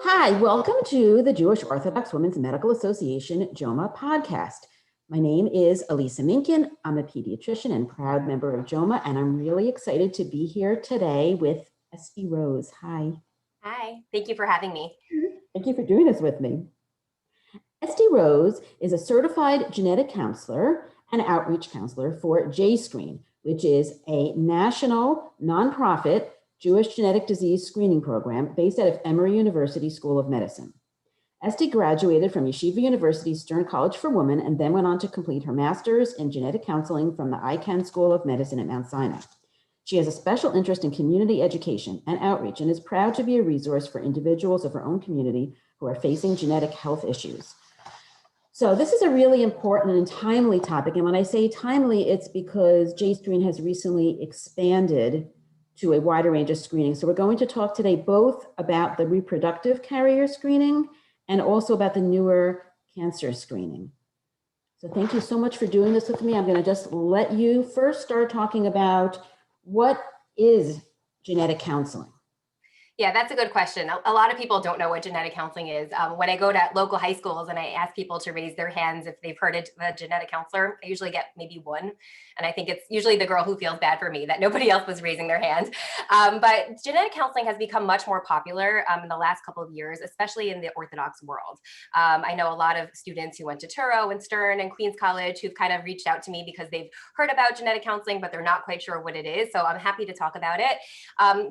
Hi, welcome to the Jewish Orthodox Women's Medical Association JOMA podcast. My name is Elisa Minkin. I'm a pediatrician and proud member of JOMA, and I'm really excited to be here today with Estie Rose. Hi. Hi, thank you for having me. Thank you for doing this with me. Estie Rose is a certified genetic counselor and outreach counselor for JScreen, which is a national nonprofit Jewish genetic disease screening program based out of Emory University School of Medicine. Estie graduated from Yeshiva University's Stern College for Women and then went on to complete her master's in genetic counseling from the Ichan School of Medicine at Mount Sinai. She has a special interest in community education and outreach and is proud to be a resource for individuals of her own community who are facing genetic health issues. So this is a really important and timely topic. And when I say timely, it's because JScreen has recently expanded to a wider range of screening. So we're going to talk today both about the reproductive carrier screening and also about the newer cancer screening. So thank you so much for doing this with me. I'm going to just let you first start talking about what is genetic counseling. Yeah, that's a good question. A lot of people don't know what genetic counseling is. When I go to local high schools and I ask people to raise their hands if they've heard of a genetic counselor, I usually get maybe one. And I think it's usually the girl who feels bad for me that nobody else was raising their hand. But genetic counseling has become much more popular in the last couple of years, especially in the Orthodox world. I know a lot of students who went to Touro and Stern and Queens College who've kind of reached out to me because they've heard about genetic counseling, but they're not quite sure what it is. So I'm happy to talk about it.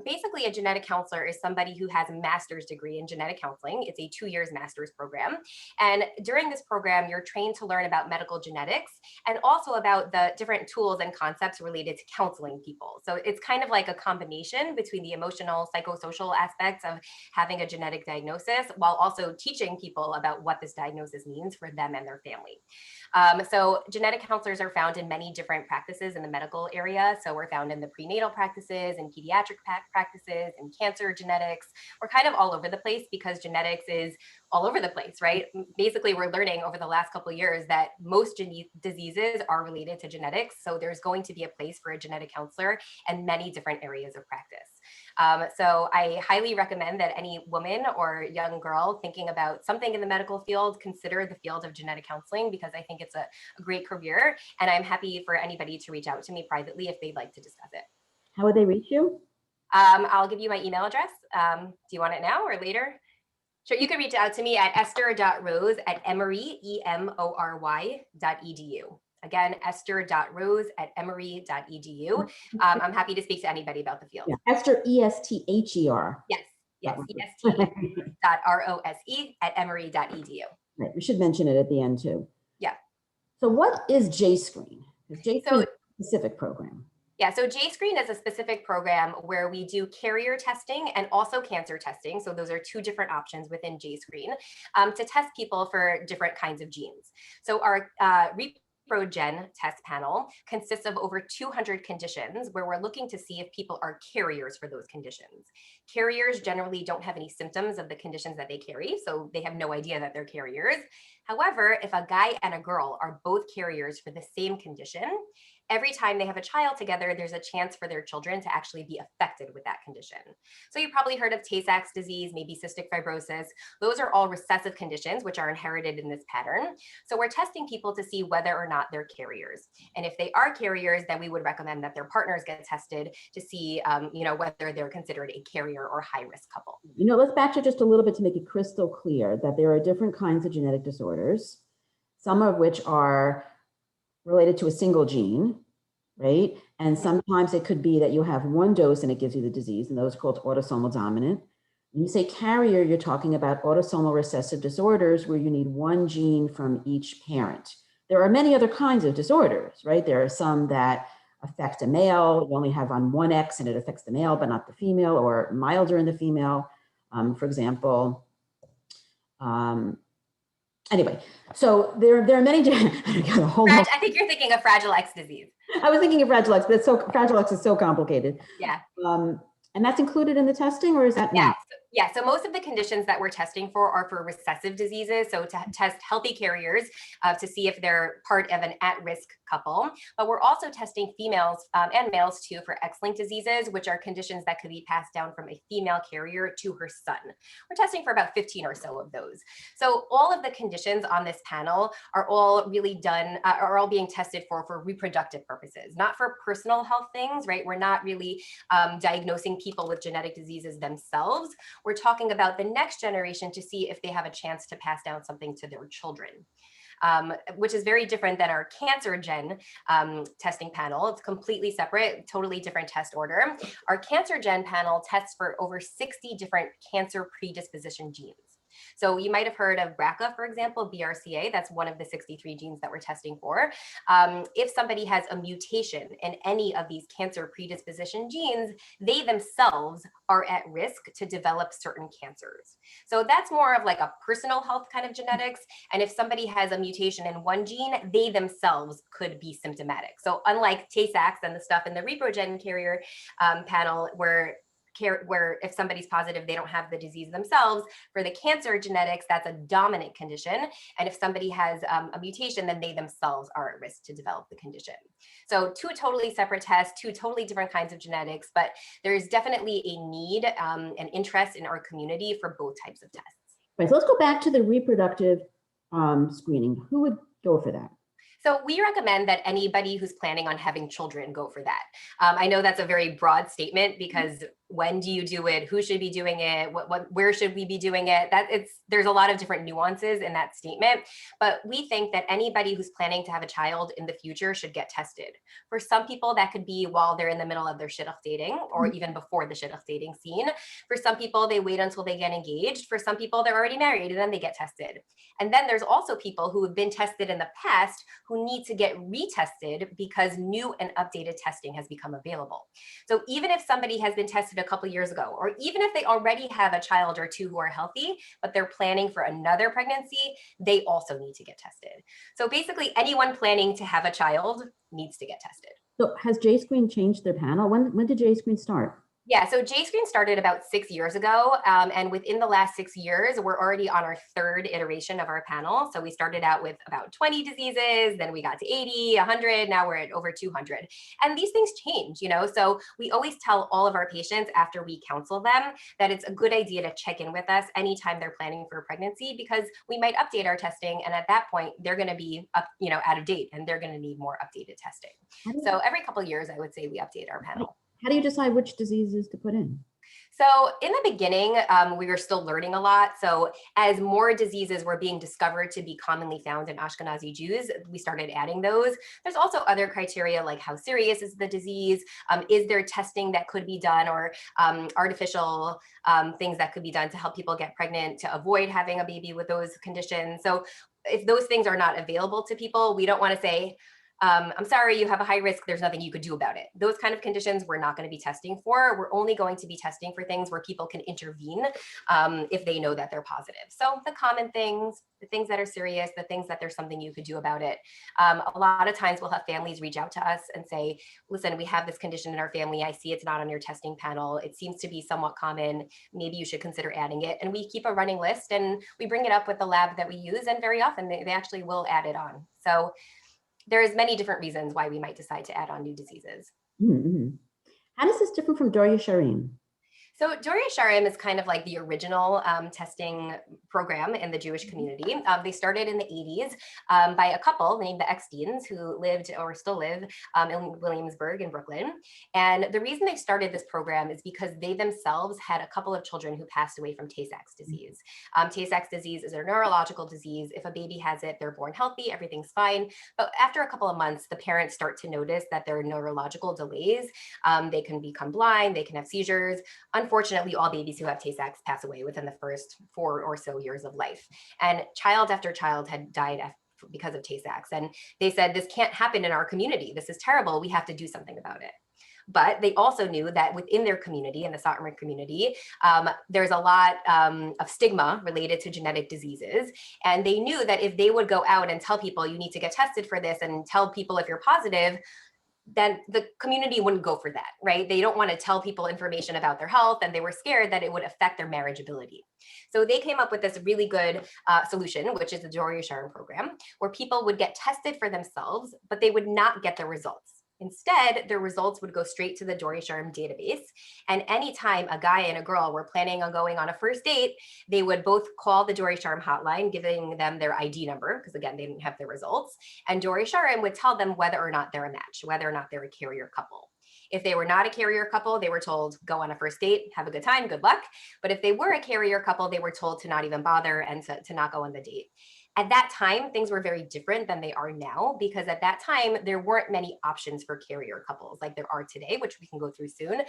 Basically, a genetic counselor is somebody who has a master's degree in genetic counseling. It's a 2 years master's program. And during this program, you're trained to learn about medical genetics and also about the different tools and concepts related to counseling people. So it's kind of like a combination between the emotional, psychosocial aspects of having a genetic diagnosis while also teaching people about what this diagnosis means for them and their family. So genetic counselors are found in many different practices in the medical area. So we're found in the prenatal practices and pediatric practices and cancer genetics. We're kind of all over the place because genetics is all over the place, right? Basically, we're learning over the last couple of years that most diseases are related to genetics. So there's going to be a place for a genetic counselor in many different areas of practice. So I highly recommend that any woman or young girl thinking about something in the medical field, consider the field of genetic counseling because I think it's a great career. And I'm happy for anybody to reach out to me privately if they'd like to discuss it. How would they reach you? I'll give you my email address. Do you want it now or later? Sure, you can reach out to me at esther.rose@emory, EMORY.edu. Again, esther.rose@emory.edu. I'm happy to speak to anybody about the field. Yeah. Esther, ESTHER. Yes, ESTROSE@emory.edu. Right, we should mention it at the end too. Yeah. So what is JScreen? JScreen is a specific program. Yeah, so JScreen is a specific program where we do carrier testing and also cancer testing. So those are two different options within JScreen to test people for different kinds of genes. So our ReproGen test panel consists of over 200 conditions where we're looking to see if people are carriers for those conditions. Carriers generally don't have any symptoms of the conditions that they carry, so they have no idea that they're carriers. However, if a guy and a girl are both carriers for the same condition, every time they have a child together, there's a chance for their children to actually be affected with that condition. So you probably heard of Tay-Sachs disease, maybe cystic fibrosis. Those are all recessive conditions which are inherited in this pattern. So we're testing people to see whether or not they're carriers. And if they are carriers, then we would recommend that their partners get tested to see whether they're considered a carrier or high-risk couple. Let's back up just a little bit to make it crystal clear that there are different kinds of genetic disorders, some of which are related to a single gene, right? And sometimes it could be that you have one dose and it gives you the disease, and those are called autosomal dominant. When you say carrier, you're talking about autosomal recessive disorders where you need one gene from each parent. There are many other kinds of disorders, right? There are some that affect a male, you only have on one X and it affects the male but not the female, or milder in the female. For example, anyway, so there are many different. I think you're thinking of Fragile X disease. I was thinking of Fragile X, but Fragile X is so complicated. Yeah. And that's included in the testing, or is that not? Yeah, so most of the conditions that we're testing for are for recessive diseases. So to test healthy carriers to see if they're part of an at-risk couple. But we're also testing females and males too for X-linked diseases, which are conditions that could be passed down from a female carrier to her son. We're testing for about 15 or so of those. So all of the conditions on this panel are all really done, are all being tested for reproductive purposes, not for personal health things, right? We're not really diagnosing people with genetic diseases themselves. We're talking about the next generation to see if they have a chance to pass down something to their children, which is very different than our cancer gen testing panel. It's completely separate, totally different test order. Our cancer gen panel tests for over 60 different cancer predisposition genes. So you might have heard of BRCA, for example, BRCA. That's one of the 63 genes that we're testing for. If somebody has a mutation in any of these cancer predisposition genes, they themselves are at risk to develop certain cancers. So that's more of like a personal health kind of genetics. And if somebody has a mutation in one gene, they themselves could be symptomatic. So unlike Tay-Sachs and the stuff in the reprogen carrier panel, where if somebody's positive, they don't have the disease themselves. For the cancer genetics, that's a dominant condition. And if somebody has a mutation, then they themselves are at risk to develop the condition. So two totally separate tests, two totally different kinds of genetics, but there's definitely a need and interest in our community for both types of tests. Right, so let's go back to the reproductive screening. Who would go for that? So we recommend that anybody who's planning on having children go for that. I know that's a very broad statement because when do you do it? Who should be doing it? Where should we be doing it? There's a lot of different nuances in that statement, but we think that anybody who's planning to have a child in the future should get tested. For some people, that could be while they're in the middle of their shidduch dating or even before the shidduch dating scene. For some people, they wait until they get engaged. For some people, they're already married and then they get tested. And then there's also people who have been tested in the past who need to get retested because new and updated testing has become available. So even if somebody has been tested a couple years ago, or even if they already have a child or two who are healthy, but they're planning for another pregnancy, they also need to get tested. So basically anyone planning to have a child needs to get tested. So has JScreen changed their panel? When did JScreen start? Yeah, so JScreen started about 6 years ago, and within the last 6 years, we're already on our third iteration of our panel. So we started out with about 20 diseases, then we got to 80, 100, now we're at over 200. And these things change, so we always tell all of our patients after we counsel them that it's a good idea to check in with us anytime they're planning for a pregnancy, because we might update our testing, and at that point, they're going to be up, out of date, and they're going to need more updated testing. So every couple of years, I would say we update our panel. How do you decide which diseases to put in? So in the beginning, we were still learning a lot. So as more diseases were being discovered to be commonly found in Ashkenazi Jews, we started adding those. There's also other criteria like how serious is the disease? Is there testing that could be done, or artificial things that could be done to help people get pregnant to avoid having a baby with those conditions? So if those things are not available to people, we don't want to say, I'm sorry, you have a high risk, there's nothing you could do about it. Those kind of conditions we're not going to be testing for. We're only going to be testing for things where people can intervene if they know that they're positive. So the common things, the things that are serious, the things that there's something you could do about it. A lot of times we'll have families reach out to us and say, listen, we have this condition in our family. I see it's not on your testing panel. It seems to be somewhat common. Maybe you should consider adding it. And we keep a running list and we bring it up with the lab that we use. And very often they actually will add it on. So there's many different reasons why we might decide to add on new diseases. Mm-hmm. How does this differ from Dor Yesharim? So Dor Yesharim is kind of like the original testing program in the Jewish community. They started in the 80s by a couple named the Ecksteins who lived or still live in Williamsburg in Brooklyn. And the reason they started this program is because they themselves had a couple of children who passed away from Tay-Sachs disease. Tay-Sachs disease is a neurological disease. If a baby has it, they're born healthy, everything's fine. But after a couple of months, the parents start to notice that there are neurological delays. They can become blind, they can have seizures. Unfortunately, all babies who have Tay-Sachs pass away within the first 4 or so years of life. And child after child had died because of Tay-Sachs. And they said, this can't happen in our community. This is terrible. We have to do something about it. But they also knew that within their community, in the Satmar community, there's a lot of stigma related to genetic diseases. And they knew that if they would go out and tell people, you need to get tested for this, and tell people if you're positive, then the community wouldn't go for that, right? They don't want to tell people information about their health, and they were scared that it would affect their marriageability. So they came up with this really good solution, which is the Dor Yesharim program, where people would get tested for themselves, but they would not get the results. Instead, their results would go straight to the Dor Yesharim database. And anytime a guy and a girl were planning on going on a first date, they would both call the Dor Yesharim hotline, giving them their ID number, because again, they didn't have their results. And Dor Yesharim would tell them whether or not they're a match, whether or not they're a carrier couple. If they were not a carrier couple, they were told, go on a first date, have a good time, good luck. But if they were a carrier couple, they were told to not even bother and to not go on the date. At that time, things were very different than they are now, because at that time, there weren't many options for carrier couples like there are today, which we can go through soon.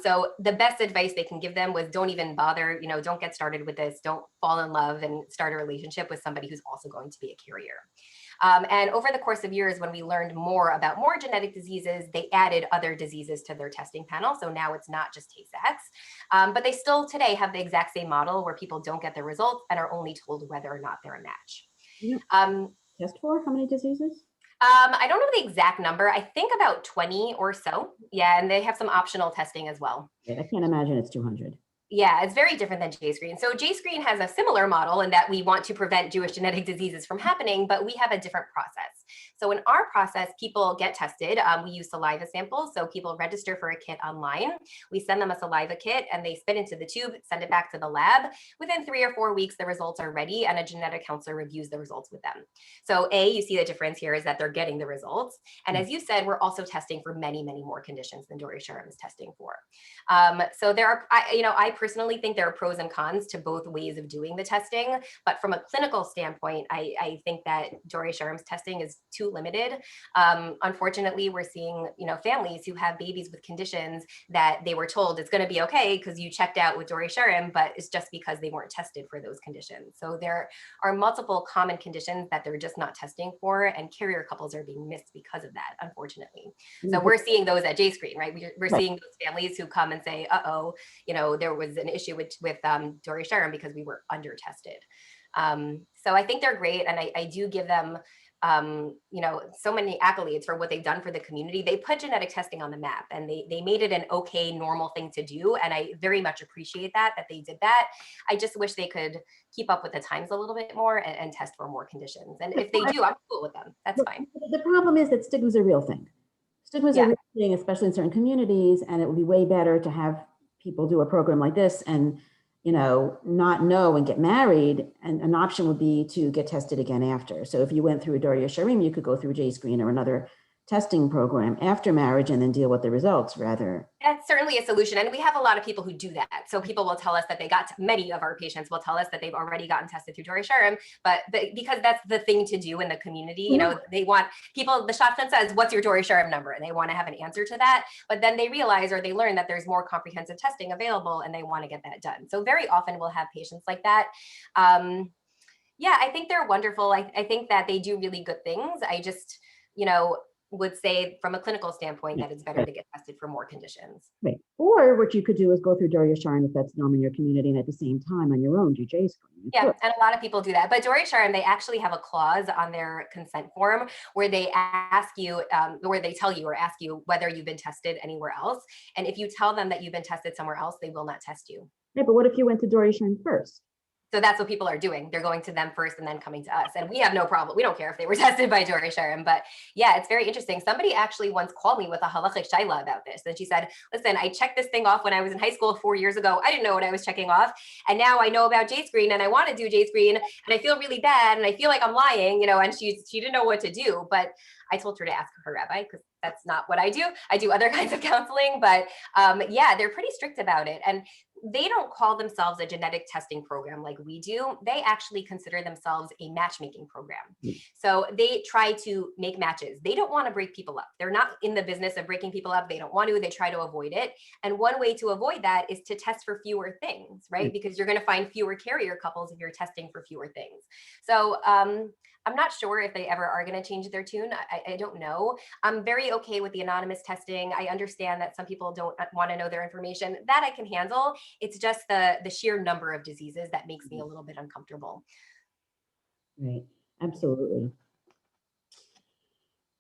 So the best advice they can give them was don't even bother, don't get started with this. Don't fall in love and start a relationship with somebody who's also going to be a carrier. And over the course of years, when we learned more about more genetic diseases, they added other diseases to their testing panel. So now it's not just Tay-Sachs, but they still today have the exact same model where people don't get the results and are only told whether or not they're a match. Test for how many diseases? I don't know the exact number. I think about 20 or so. Yeah, and they have some optional testing as well. I can't imagine it's 200. Yeah, it's very different than JScreen. So JScreen has a similar model in that we want to prevent Jewish genetic diseases from happening, but we have a different process. So in our process, people get tested. We use saliva samples. So people register for a kit online. We send them a saliva kit and they spit into the tube, send it back to the lab. Within 3 or 4 weeks, the results are ready and a genetic counselor reviews the results with them. So you see the difference here is that they're getting the results. And as you said, we're also testing for many, many more conditions than Dor Yesharim is testing for. So there are, I personally think there are pros and cons to both ways of doing the testing, but from a clinical standpoint, I think that Dor Yesharim's testing is too limited. Unfortunately, we're seeing, families who have babies with conditions that they were told it's going to be okay because you checked out with Dor Yesharim, but it's just because they weren't tested for those conditions. So there are multiple common conditions that they're just not testing for, and carrier couples are being missed because of that, unfortunately. So we're seeing those at JScreen, right? We're seeing those families who come and say, there was an issue with Dor Yesharim because we were under tested. So I think they're great, and I do give them so many accolades for what they've done for the community. They put genetic testing on the map, and they made it an okay, normal thing to do. And I very much appreciate that they did that. I just wish they could keep up with the times a little bit more and test for more conditions. And if they do, I'm cool with them. That's fine. The problem is that stigma is a real thing. Stigma is a real thing, especially in certain communities. And it would be way better to have people do a program like this and not know and get married, and an option would be to get tested again after. So if you went through Dor Yesharim, you could go through JScreen or another testing program after marriage and then deal with the results rather. That's certainly a solution. And we have a lot of people who do that. So people will tell us that many of our patients will tell us that they've already gotten tested through Dor Yesharim, but because that's the thing to do in the community, they want people, the shotgun says, what's your Dor Yesharim number? And they want to have an answer to that. But then they realize, or they learn that there's more comprehensive testing available and they want to get that done. So very often we'll have patients like that. I think they're wonderful. I think that they do really good things. I just, would say from a clinical standpoint that it's better to get tested for more conditions. Right. Or what you could do is go through Dor Yesharim if that's normal in your community, and at the same time on your own do JScreen. Yeah, and a lot of people do that. But Dor Yesharim, they actually have a clause on their consent form where they ask you, where they tell you or ask you whether you've been tested anywhere else. And if you tell them that you've been tested somewhere else, they will not test you. Yeah, but what if you went to Dor Yesharim first? So that's what people are doing. They're going to them first and then coming to us. And we have no problem. We don't care if they were tested by Dor Yesharim. But yeah, it's very interesting. Somebody actually once called me with a halachic shaila about this. And she said, listen, I checked this thing off when I was in high school 4 years ago. I didn't know what I was checking off. And now I know about JScreen and I want to do JScreen and I feel really bad and I feel like I'm lying, and she didn't know what to do. But I told her to ask her rabbi because that's not what I do. I do other kinds of counseling, but they're pretty strict about it. And they don't call themselves a genetic testing program like we do. They actually consider themselves a matchmaking program. So they try to make matches. They don't want to break people up. They're not in the business of breaking people up. They don't want to. They try to avoid it. And one way to avoid that is to test for fewer things, right? Because you're going to find fewer carrier couples if you're testing for fewer things. So I'm not sure if they ever are going to change their tune. I don't know. I'm very okay with the anonymous testing. I understand that some people don't want to know their information. That I can handle. It's just the sheer number of diseases that makes me a little bit uncomfortable. Right. Absolutely.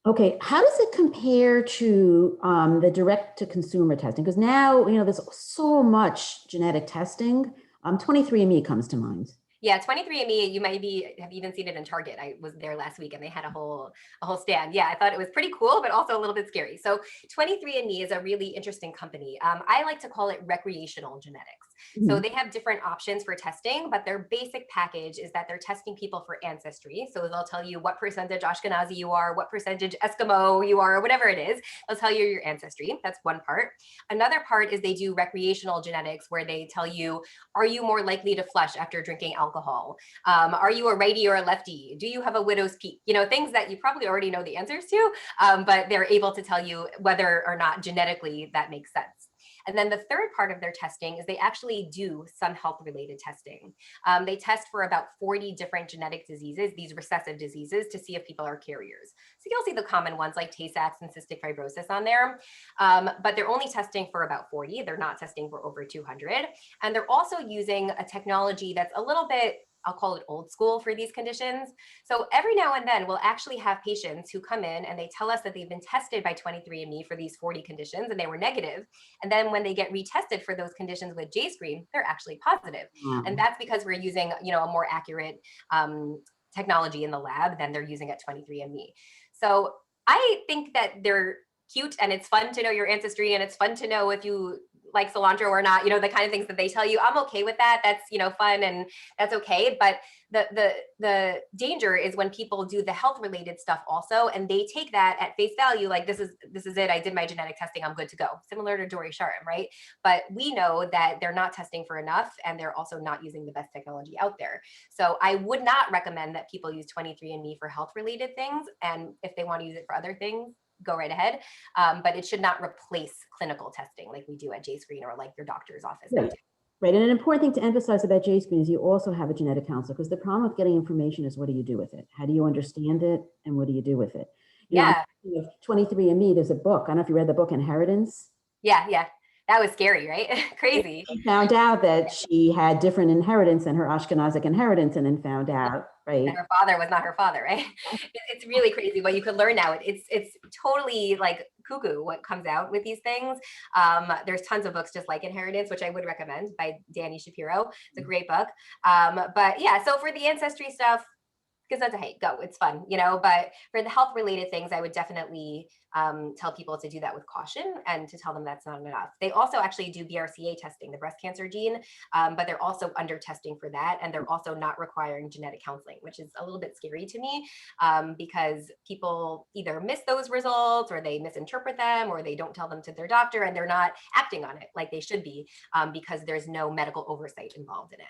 Okay, how does it compare to the direct-to-consumer testing? Because now, there's so much genetic testing. 23andMe comes to mind. Yeah, 23andMe, you might have even seen it in Target. I was there last week and they had a whole stand. Yeah, I thought it was pretty cool, but also a little bit scary. So 23andMe is a really interesting company. I like to call it recreational genetics. So Mhm. they have different options for testing, but their basic package is that they're testing people for ancestry. So they'll tell you what percentage Ashkenazi you are, what percentage Eskimo you are, or whatever it is. They'll tell you your ancestry. That's one part. Another part is they do recreational genetics where they tell you, are you more likely to flush after drinking alcohol? Are you a righty or a lefty? Do you have a widow's peak? Things that you probably already know the answers to, but they're able to tell you whether or not genetically that makes sense. And then the third part of their testing is they actually do some health related testing. They test for about 40 different genetic diseases, these recessive diseases, to see if people are carriers. So you'll see the common ones like Tay-Sachs and cystic fibrosis on there, but they're only testing for about 40. They're not testing for over 200. And they're also using a technology that's a little bit, I'll call it old school for these conditions. So every now and then we'll actually have patients who come in and they tell us that they've been tested by 23andMe for these 40 conditions and they were negative. And then when they get retested for those conditions with JScreen, they're actually positive. And Wow. that's because we're using, a more accurate technology in the lab than they're using at 23andMe. So I think that they're cute and it's fun to know your ancestry and it's fun to know if you like cilantro or not, the kind of things that they tell you. I'm okay with that. That's, fun and that's okay. But the danger is when people do the health related stuff also, and they take that at face value, like this is it. I did my genetic testing. I'm good to go. Similar to Dory Sharm, right? But we know that they're not testing for enough and they're also not using the best technology out there. So I would not recommend that people use 23andMe for health related things. And if they want to use it for other things, go right ahead. But it should not replace clinical testing like we do at JScreen or like your doctor's office might Right. do. Right. And an important thing to emphasize about JScreen is you also have a genetic counselor, because the problem with getting information is, what do you do with it? How do you understand it? And what do you do with it? I'm Yeah. thinking of 23andMe, there's a book. I don't know if you read the book Inheritance. Yeah. Yeah. That was scary, right? Crazy. She found out that she had different inheritance than her Ashkenazic inheritance, and then found out, That right? her father was not her father, right? It's really crazy what you could learn now. It's totally like cuckoo what comes out with these things. There's tons of books just like Inheritance, which I would recommend by Danny Shapiro. It's a great book. But yeah, so for the ancestry stuff, because that's a hey, go, it's fun, but for the health related things, I would definitely tell people to do that with caution and to tell them that's not enough. They also actually do BRCA testing, the breast cancer gene, but they're also under testing for that. And they're also not requiring genetic counseling, which is a little bit scary to me, because people either miss those results or they misinterpret them or they don't tell them to their doctor and they're not acting on it like they should be, because there's no medical oversight involved in it.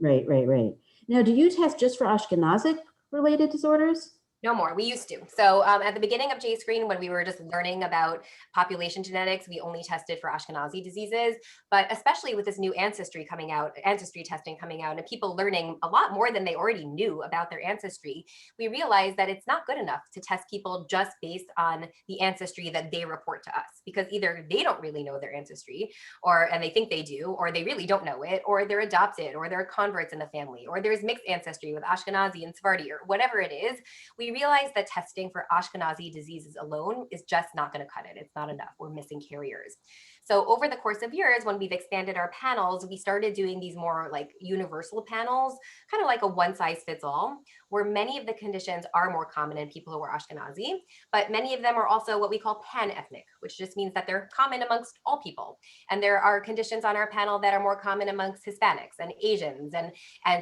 Right, right, right. Now, do you test just for Ashkenazic related disorders? No more. We used to. So at the beginning of JScreen, when we were just learning about population genetics, we only tested for Ashkenazi diseases. But especially with this new ancestry testing coming out, and people learning a lot more than they already knew about their ancestry, we realized that it's not good enough to test people just based on the ancestry that they report to us, because either they don't really know their ancestry, and they think they do, or they really don't know it, or they're adopted, or they're converts in the family, or there's mixed ancestry with Ashkenazi and Sephardi, or whatever it is. We realize that testing for Ashkenazi diseases alone is just not going to cut it. It's not enough. We're missing carriers. So over the course of years, when we've expanded our panels, we started doing these more like universal panels, kind of like a one size fits all, where many of the conditions are more common in people who are Ashkenazi, but many of them are also what we call pan-ethnic, which just means that they're common amongst all people. And there are conditions on our panel that are more common amongst Hispanics and Asians and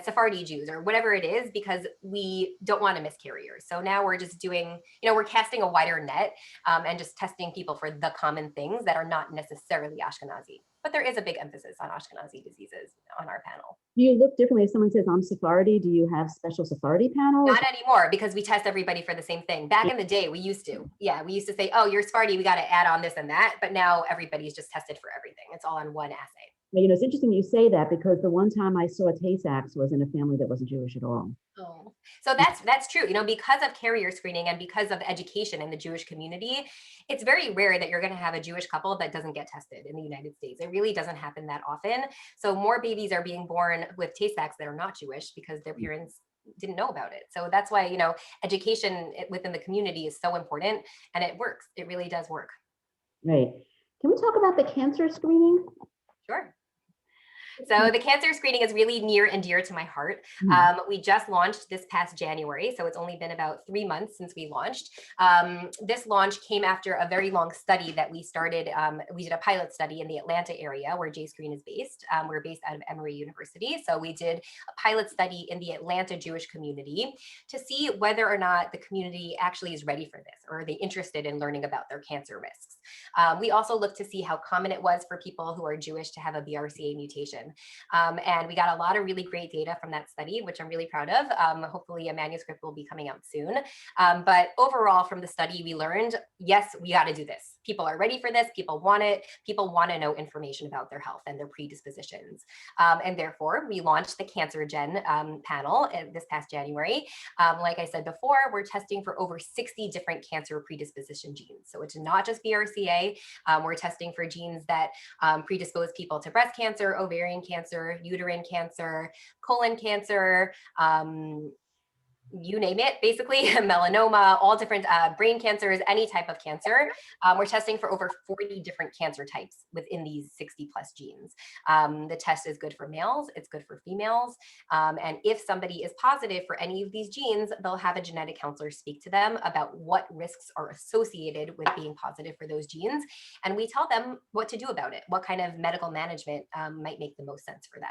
Sephardi Jews or whatever it is, because we don't want to miss carriers. So now we're just doing, we're casting a wider net, and just testing people for the common things that are not necessarily Ashkenazi. But there is a big emphasis on Ashkenazi diseases on our panel. Do you look differently if someone says, I'm Sephardi? Do you have special Sephardi panels? Not anymore, because we test everybody for the same thing. Back in the day, we used to. Yeah, we used to say, oh, you're Sephardi, we got to add on this and that. But now everybody's just tested for everything. It's all on one assay. It's interesting you say that, because the one time I saw Tay-Sachs was in a family that wasn't Jewish at all. Oh, so that's true. Because of carrier screening and because of education in the Jewish community, it's very rare that you're going to have a Jewish couple that doesn't get tested in the United States. It really doesn't happen that often. So more babies are being born with Tay-Sachs that are not Jewish because their parents didn't know about it. So that's why, education within the community is so important, and it works. It really does work. Right. Can we talk about the cancer screening? Sure. So the cancer screening is really near and dear to my heart. We just launched this past January, so it's only been about 3 months since we launched. This launch came after a very long study that we started. We did a pilot study in the Atlanta area where JScreen is based. We're based out of Emory University. So we did a pilot study in the Atlanta Jewish community to see whether or not the community actually is ready for this, or are they interested in learning about their cancer risks. We also looked to see how common it was for people who are Jewish to have a BRCA mutation. And we got a lot of really great data from that study, which I'm really proud of. Hopefully a manuscript will be coming out soon. But overall from the study, we learned, yes, we got to do this. People are ready for this. People want it. People want to know information about their health and their predispositions. And therefore, we launched the Cancer Gen panel this past January. Like I said before, we're testing for over 60 different cancer predisposition genes. So it's not just BRCA. We're testing for genes that predispose people to breast cancer, ovarian cancer, uterine cancer, colon cancer, you name it, basically, melanoma, all different brain cancers, any type of cancer. We're testing for over 40 different cancer types within these 60 plus genes. The test is good for males, it's good for females. And if somebody is positive for any of these genes, they'll have a genetic counselor speak to them about what risks are associated with being positive for those genes. And we tell them what to do about it, what kind of medical management might make the most sense for them.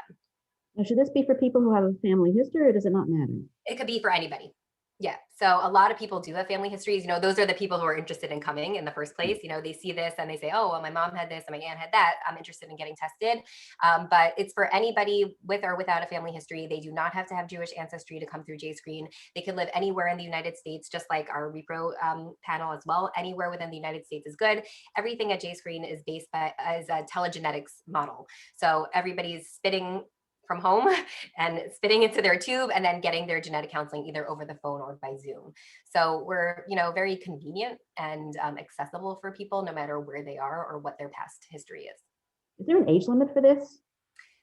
Now, should this be for people who have a family history, or does it not matter? It could be for anybody. Yeah. So a lot of people do have family histories. Those are the people who are interested in coming in the first place. They see this and they say, oh, well, my mom had this and my aunt had that. I'm interested in getting tested. But it's for anybody with or without a family history. They do not have to have Jewish ancestry to come through JScreen. They can live anywhere in the United States, just like our repro panel as well. Anywhere within the United States is good. Everything at JScreen is based as a telegenetics model. So everybody's spitting from home and spitting into their tube and then getting their genetic counseling either over the phone or by Zoom. So we're, very convenient and accessible for people no matter where they are or what their past history is. Is there an age limit for this?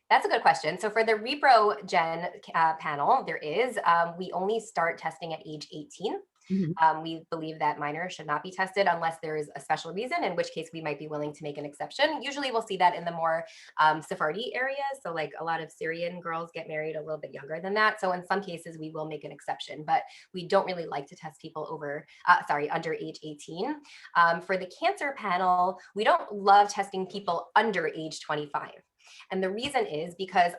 That's a good question. So for the Repro Gen panel, there is. We only start testing at age 18. We believe that minors should not be tested unless there is a special reason, in which case we might be willing to make an exception. Usually we'll see that in the more Sephardi areas. So like a lot of Syrian girls get married a little bit younger than that. So in some cases we will make an exception, but we don't really like to test people under age 18. For the cancer panel, we don't love testing people under age 25. And the reason is because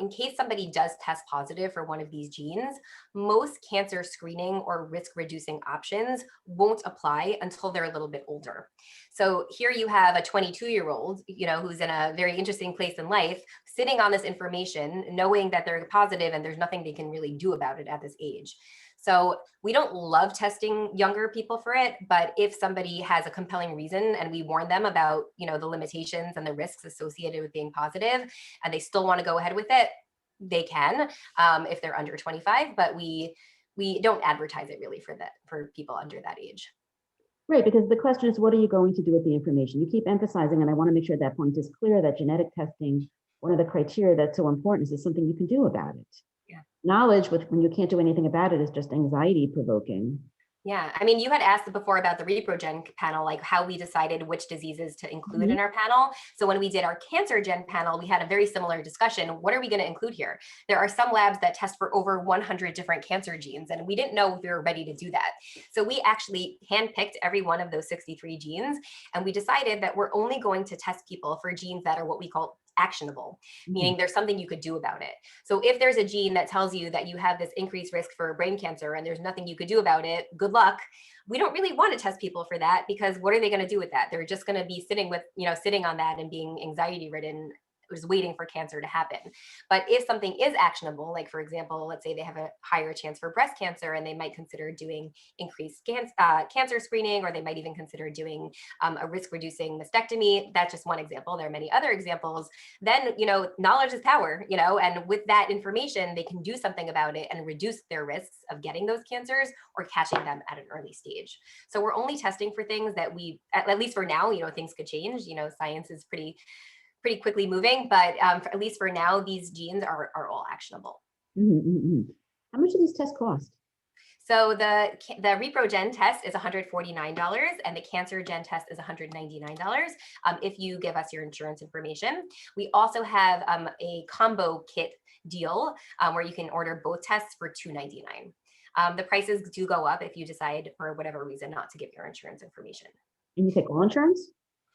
in case somebody does test positive for one of these genes, most cancer screening or risk reducing options won't apply until they're a little bit older. So here you have a 22-year-old, who's in a very interesting place in life, sitting on this information, knowing that they're positive and there's nothing they can really do about it at this age. So we don't love testing younger people for it, but if somebody has a compelling reason and we warn them about, the limitations and the risks associated with being positive, and they still want to go ahead with it, they can, if they're under 25, but we don't advertise it really for people under that age. Right, because the question is, what are you going to do with the information? You keep emphasizing, and I want to make sure that point is clear, that genetic testing, one of the criteria that's so important is something you can do about it. Yeah. Knowledge when you can't do anything about it is just anxiety provoking. Yeah, I mean, you had asked before about the ReproGen panel, like how we decided which diseases to include in our panel. So when we did our Cancer Gen panel, we had a very similar discussion. What are we going to include here? There are some labs that test for over 100 different cancer genes, and we didn't know if we were ready to do that. So we actually handpicked every one of those 63 genes, and we decided that we're only going to test people for genes that are what we call actionable, meaning there's something you could do about it. So if there's a gene that tells you that you have this increased risk for brain cancer and there's nothing you could do about it, good luck. We don't really want to test people for that, because what are they going to do with that? They're just going to be sitting on that and being anxiety ridden, was waiting for cancer to happen. But if something is actionable, like for example, let's say they have a higher chance for breast cancer and they might consider doing increased cancer screening, or they might even consider doing a risk reducing mastectomy. That's just one example. There are many other examples. Then, knowledge is power, and with that information, they can do something about it and reduce their risks of getting those cancers or catching them at an early stage. So we're only testing for things that at least for now, things could change. Science is pretty quickly moving, but at least for now, these genes are all actionable. How much do these tests cost? So the ReproGen test is $149 and the Cancer Gen test is $199 if you give us your insurance information. We also have a combo kit deal where you can order both tests for $299. The prices do go up if you decide for whatever reason not to give your insurance information. And you take all insurance?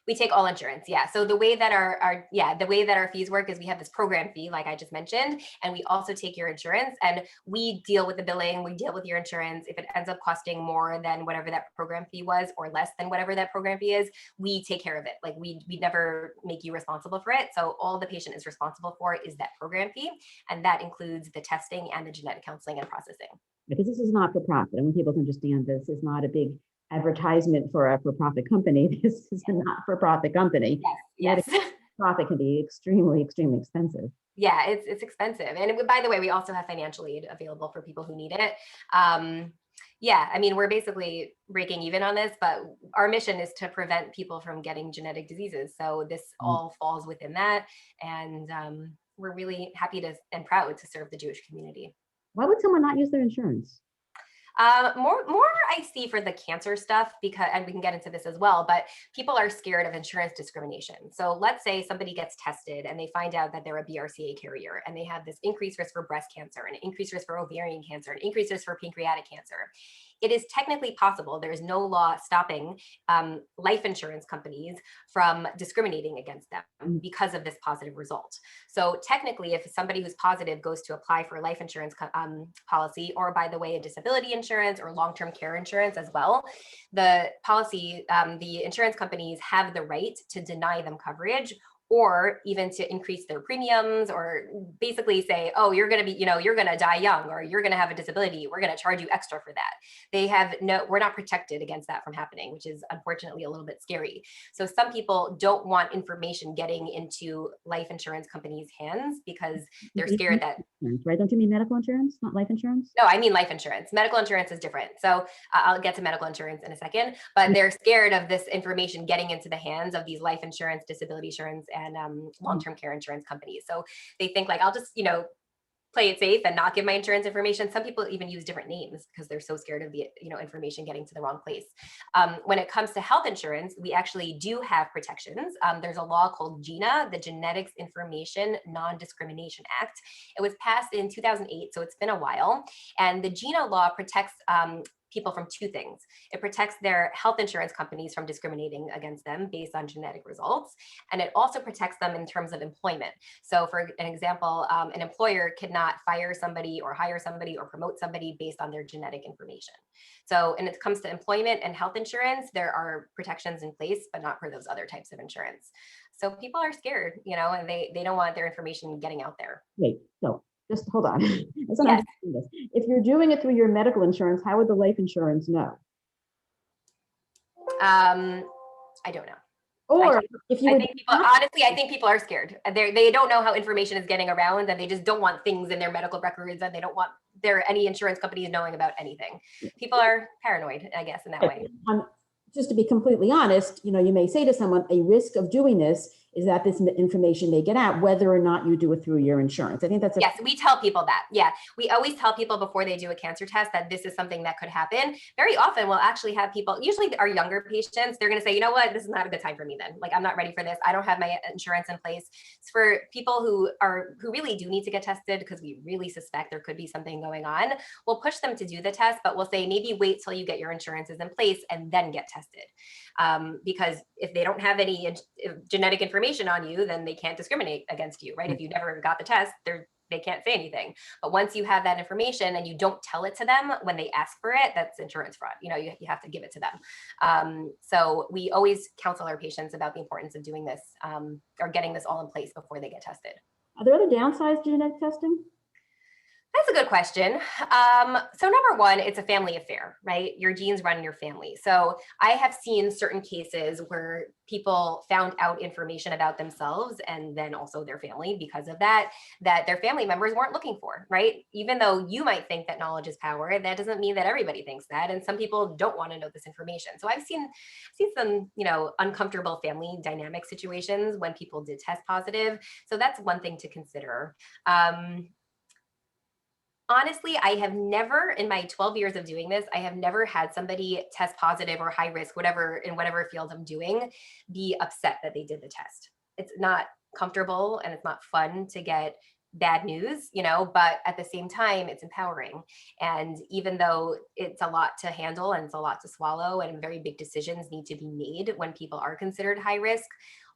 We take all insurance, yeah. So the way that our fees work is we have this program fee, like I just mentioned, and we also take your insurance and we deal with the billing, we deal with your insurance. If it ends up costing more than whatever that program fee was or less than whatever that program fee is, we take care of it. Like we never make you responsible for it. So all the patient is responsible for is that program fee, and that includes the testing and the genetic counseling and processing. Because this is not for profit. I want people to understand this is not a big advertisement for a for-profit company. This is a not-for-profit company. Yes. Profit can be extremely, extremely expensive. Yeah, it's expensive. And by the way, we also have financial aid available for people who need it. Yeah, I mean, we're basically breaking even on this, but our mission is to prevent people from getting genetic diseases. So this all falls within that. And we're really happy to and proud to serve the Jewish community. Why would someone not use their insurance? More I see for the cancer stuff because, and we can get into this as well, but people are scared of insurance discrimination. So let's say somebody gets tested and they find out that they're a BRCA carrier and they have this increased risk for breast cancer, an increased risk for ovarian cancer, an increased risk for pancreatic cancer. It is technically possible. There is no law stopping life insurance companies from discriminating against them because of this positive result. So technically, if somebody who's positive goes to apply for a life insurance policy, or by the way, a disability insurance or long-term care insurance as well, the policy, the insurance companies have the right to deny them coverage or even to increase their premiums or basically say, oh, you're going to be, you're going to die young or you're going to have a disability. We're going to charge you extra for that. We're not protected against that from happening, which is unfortunately a little bit scary. So some people don't want information getting into life insurance companies' hands because they're scared that. Right? Don't you mean medical insurance, not life insurance? No, I mean life insurance. Medical insurance is different. So I'll get to medical insurance in a second, but they're scared of this information getting into the hands of these life insurance, disability insurance, and long-term care insurance companies. So they think like, I'll just, play it safe and not give my insurance information. Some people even use different names because they're so scared of the information getting to the wrong place. When it comes to health insurance, we actually do have protections. There's a law called GINA, the Genetics Information Non-Discrimination Act. It was passed in 2008, so it's been a while. And the GINA law protects people from two things. It protects their health insurance companies from discriminating against them based on genetic results. And it also protects them in terms of employment. So for an example, an employer could not fire somebody or hire somebody or promote somebody based on their genetic information. So when it comes to employment and health insurance, there are protections in place, but not for those other types of insurance. So people are scared, and they don't want their information getting out there. Wait, so just hold on. Yes. If you're doing it through your medical insurance, how would the life insurance know? I don't know. Or if you I think people are scared. They don't know how information is getting around, and they just don't want things in their medical records, and they don't want any insurance companies knowing about anything. People are paranoid, I guess, in that way. Just to be completely honest, you may say to someone, a risk of doing this is that this information may get out, whether or not you do it through your insurance. I think that's yes, we tell people that. Yeah, we always tell people before they do a cancer test that this is something that could happen. Very often we'll actually have people, usually our younger patients, they're going to say, you know what, this is not a good time for me then. Like, I'm not ready for this. I don't have my insurance in place. It's for people who really do need to get tested because we really suspect there could be something going on. We'll push them to do the test, but we'll say maybe wait till you get your insurances in place and then get tested. Because if they don't have any genetic information on you, then they can't discriminate against you, right? If you never got the test, they can't say anything. But once you have that information and you don't tell it to them when they ask for it, that's insurance fraud. You have to give it to them. So we always counsel our patients about the importance of doing this or getting this all in place before they get tested. Are there other downsides to genetic testing? That's a good question. So number one, it's a family affair, right? Your genes run in your family. So I have seen certain cases where people found out information about themselves and then also their family because of that their family members weren't looking for, right? Even though you might think that knowledge is power, that doesn't mean that everybody thinks that. And some people don't want to know this information. So I've seen some, uncomfortable family dynamic situations when people did test positive. So that's one thing to consider. Honestly, I have never, in my 12 years of doing this, I have never had somebody test positive or high risk, whatever, in whatever field I'm doing, be upset that they did the test. It's not comfortable and it's not fun to get bad news, but at the same time, it's empowering. And even though it's a lot to handle and it's a lot to swallow and very big decisions need to be made when people are considered high risk,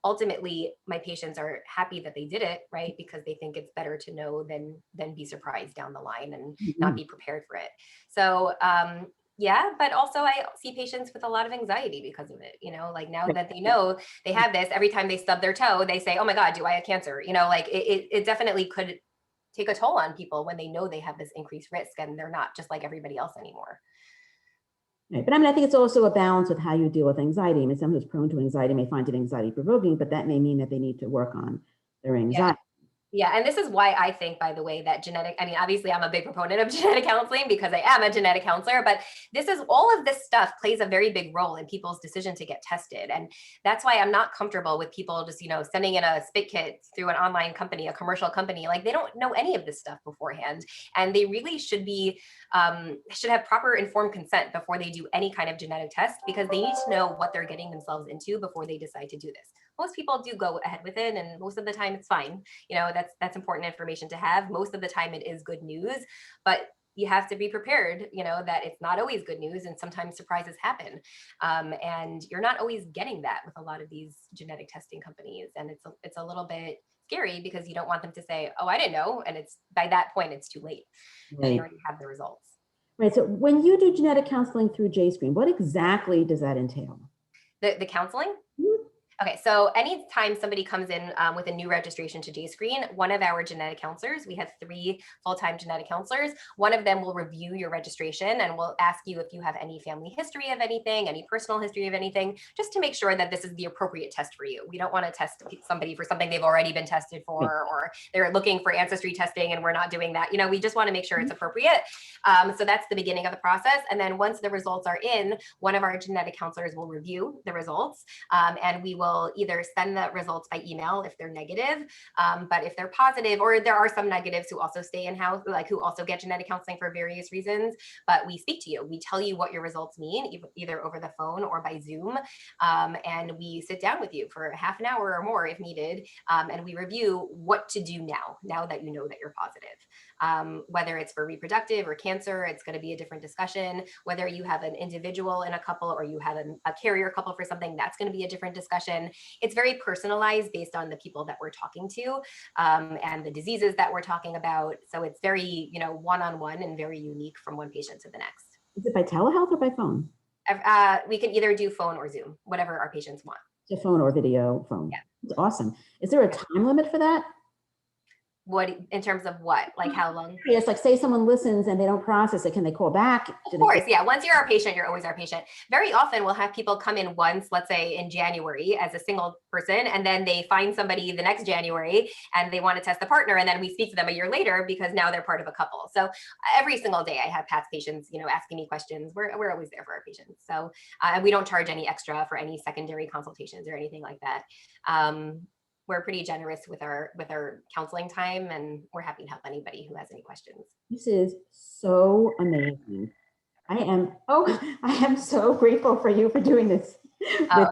ultimately my patients are happy that they did it, right? Because they think it's better to know than be surprised down the line and not be prepared for it. So yeah, but also I see patients with a lot of anxiety because of it, like now that they know they have this, every time they stub their toe, they say, oh my God, do I have cancer? Like it definitely could take a toll on people when they know they have this increased risk and they're not just like everybody else anymore. Right. But I mean, I think it's also a balance with how you deal with anxiety. I mean, someone who's prone to anxiety may find it anxiety provoking, but that may mean that they need to work on their anxiety. Yeah, and this is why I think, by the way, that obviously I'm a big proponent of genetic counseling because I am a genetic counselor, but all of this stuff plays a very big role in people's decision to get tested. And that's why I'm not comfortable with people just, sending in a spit kit through an online company, a commercial company. Like they don't know any of this stuff beforehand. And they really should have proper informed consent before they do any kind of genetic test because they need to know what they're getting themselves into before they decide to do this. Most people do go ahead with it, and most of the time it's fine. That's important information to have. Most of the time it is good news, but you have to be prepared, that it's not always good news and sometimes surprises happen. And you're not always getting that with a lot of these genetic testing companies. And it's a little bit scary because you don't want them to say, oh, I didn't know. And it's by that point, it's too late. Right. And you already have the results. Right. So when you do genetic counseling through JScreen, what exactly does that entail? The counseling? Mm-hmm. Okay, so anytime somebody comes in with a new registration to JScreen, one of our genetic counselors, we have 3 full-time genetic counselors, one of them will review your registration and will ask you if you have any family history of anything, any personal history of anything, just to make sure that this is the appropriate test for you. We don't want to test somebody for something they've already been tested for, or they're looking for ancestry testing and we're not doing that. We just want to make sure it's appropriate. So that's the beginning of the process. And then once the results are in, one of our genetic counselors will review the results and we will either send the results by email if they're negative, but if they're positive, or there are some negatives who also stay in-house, like who also get genetic counseling for various reasons, but we speak to you. We tell you what your results mean, either over the phone or by Zoom, and we sit down with you for half an hour or more if needed, and we review what to do now that you know that you're positive. Whether it's for reproductive or cancer, it's going to be a different discussion. Whether you have an individual in a couple or you have a carrier couple for something, that's going to be a different discussion. It's very personalized based on the people that we're talking to and the diseases that we're talking about. So it's very, one-on-one and very unique from one patient to the next. Is it by telehealth or by phone? We can either do phone or Zoom, whatever our patients want. So phone or video phone. Yeah. It's awesome. Is there a time limit for that? What, in terms of what? Like how long? Yes, like say someone listens and they don't process it, can they call back? Of course, yeah. Once you're our patient, you're always our patient. Very often we'll have people come in once, let's say in January as a single person, and then they find somebody the next January and they want to test the partner, and then we speak to them a year later because now they're part of a couple. So every single day I have past patients, asking me questions. We're always there for our patients. So and we don't charge any extra for any secondary consultations or anything like that. We're pretty generous with our counseling time, and we're happy to help anybody who has any questions. This is so amazing. I am so grateful for you for doing this. I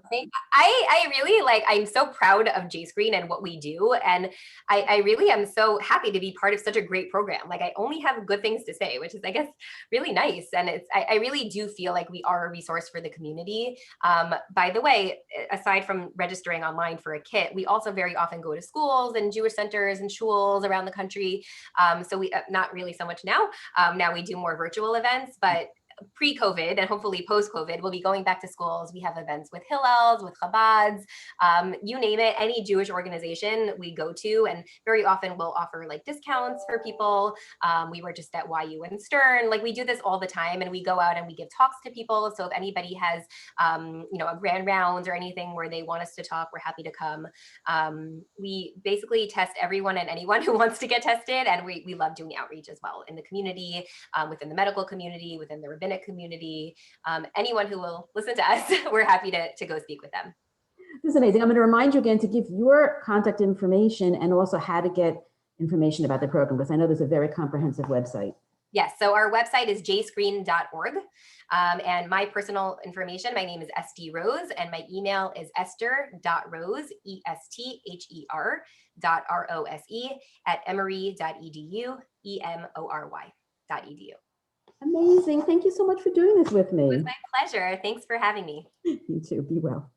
really I'm so proud of JScreen and what we do. And I really am so happy to be part of such a great program. I only have good things to say, which is, I guess, really nice. And I really do feel like we are a resource for the community. By the way, aside from registering online for a kit, we also very often go to schools and Jewish centers and shuls around the country. So we, not really so much now. Now we do more virtual events, but pre-COVID and hopefully post-COVID, we'll be going back to schools. We have events with Hillels, with Chabads, you name it, any Jewish organization we go to, and very often we'll offer discounts for people. We were just at YU and Stern. We do this all the time, and we go out and we give talks to people. So if anybody has, a grand rounds or anything where they want us to talk, we're happy to come. We basically test everyone and anyone who wants to get tested, and we love doing outreach as well in the community, within the medical community, within the rabbinic community, anyone who will listen to us, we're happy to go speak with them. This is amazing. I'm going to remind you again to give your contact information and also how to get information about the program, because I know there's a very comprehensive website. Yes, so our website is jscreen.org. And my personal information, my name is Estie Rose, and my email is esther.rose, ESTHER.ROSE at emory.edu, EMORY.edu. Amazing. Thank you so much for doing this with It was me. my pleasure. Thanks for having me. You too. Be well.